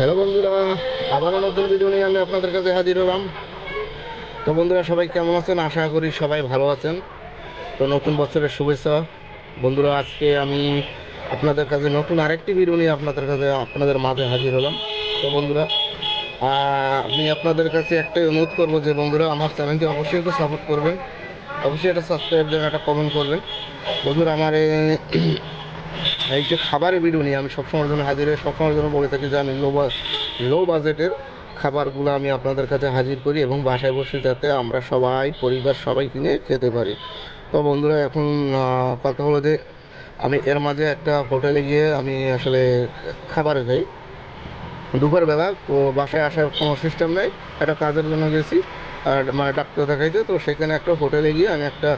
Hello বন্ধুরা, আবারও নতুন ভিডিও নিয়ে আমি আপনাদের কাছে হাজির হলাম। তো বন্ধুরা, সবাই কেমন আছেন? আশা করি সবাই ভালো আছেন। তো নতুন বছরের শুভেচ্ছা বন্ধুরা। আজকে আমি আপনাদের কাছে নতুন আরেকটি ভিডিও নিয়ে আপনাদের মাঝে হাজির হলাম। তো বন্ধুরা, আমি আপনাদের কাছে একটাই অনুরোধ করবো যে বন্ধুরা, আমার চ্যানেলটি অবশ্যই একটু সাপোর্ট করবেন, অবশ্যই একটা সাবস্ক্রাইব দেবেন, একটা কমেন্ট করবেন। বন্ধুরা, আমার এই যে খাবারের ভিডিও নিয়ে আমি সবসময়ের জন্য হাজির হয়ে সবসময়ের জন্য বলে থাকি যে আমি লো বাজেটের খাবারগুলো আমি আপনাদের কাছে হাজির করি এবং বাসায় বসে যাতে আমরা সবাই পরিবার সবাই কিনে খেতে পারি। তো বন্ধুরা, এখন কথা হলো যে আমি এর মাঝে একটা হোটেলে গিয়ে আমি আসলে খাবারে যাই দুপুরবেলা। তো বাসায় আসার কোনো সিস্টেম নেই, একটা কাজের জন্য গেছি আর মানে ডাক্তার দেখাইতে। তো সেখানে একটা হোটেলে গিয়ে আমি একটা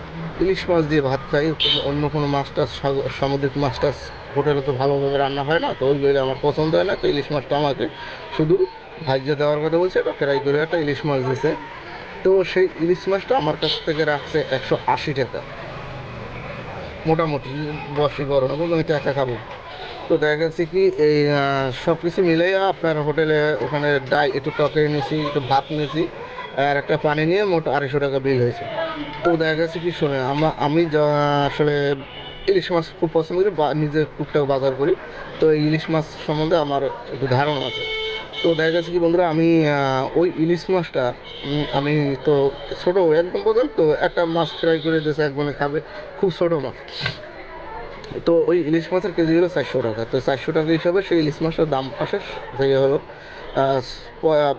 ইলিশ মাছ দিয়ে ভাত খাই। অন্য কোনো মাছ টাছ সামুদ্রিক মাছ টাছ হোটেলে তো ভালোভাবে রান্না হয় না, তো ওইগুলো আমার পছন্দ হয় না। তো ইলিশ মাছটা আমাকে শুধু ভাজ্যে দেওয়ার কথা বলছে, বা ফ্রাই করে একটা ইলিশ মাছ দিছে। তো সেই ইলিশ মাছটা আমার কাছ থেকে রাখছে 180 টাকা মোটামুটি। বসি বড় না বললাম, এটা একা খাবো। তো দেখা গেছে কি এই সব কিছু মিলেই আপনার হোটেলে ওখানে একটু তরকারি নিয়েছি, একটু ভাত নিয়েছি আর একটা পানি নিয়ে মোট 250 টাকা বিল হয়েছে। তো দেখা গেছে কি শুনে আমি আসলে ইলিশ মাছ খুব পছন্দ করি বা নিজে টুকটাক বাজার করি। তো এই ইলিশ মাছ সম্বন্ধে আমার একটু ধারণা আছে। তো দেখা গেছে কি বন্ধুরা, আমি ওই ইলিশ মাছটা আমি তো ছোটো একদম বললাম, তো একটা মাছ ফ্রাই করে দিয়েছে, একজনে খাবে, খুব ছোটো মাছ। তো ওই ইলিশ মাছের কেজি হলো 400 টাকা। তো 400 টাকা হিসাবে সেই ইলিশ মাছের দাম আসে থেকে হলো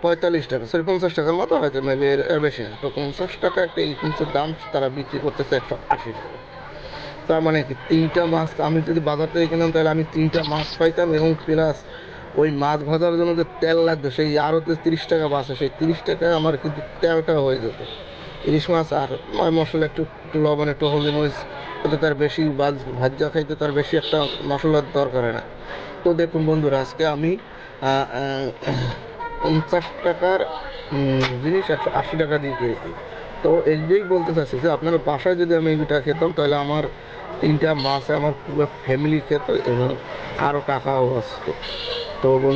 45 টাকা, সরি 50 টাকার মতো হয়তো, মেবি এর বেশি না। তো 50 টাকা একটা ইলিশ মাছের দাম তারা বিক্রি করতেছে 180 টাকা। তার মানে কি, তিনটা মাছ আমি যদি বাজার থেকে কিনতাম তাহলে আমি তিনটা মাছ পাইতাম, এবং প্লাস ওই মাছ ভাজার জন্য যে তেল লাগবে সেই আরও যে 30 টাকা বাঁচে, সেই 30 টাকায় আমার কিন্তু তেলটা হয়ে যেত। ইলিশ মাছ আর মশলা একটু একটু লবণ, একটু হলদি মরিচ, কিন্তু তার বেশি ভাজা খাইতে তার বেশি একটা মশলার দরকার হয় না। তো দেখুন বন্ধুরা, আজকে আমি 50 টাকার জিনিস 180 টাকা দিয়ে খেয়েছি। তো এইটাই বলতে চাচ্ছি যে আপনার বাসায় যদি আমি এইটা খেতাম তাহলে আমার তিনটা মাছে আমার পুরো ফ্যামিলি খেত এবং আরও টাকাও আসতো। তো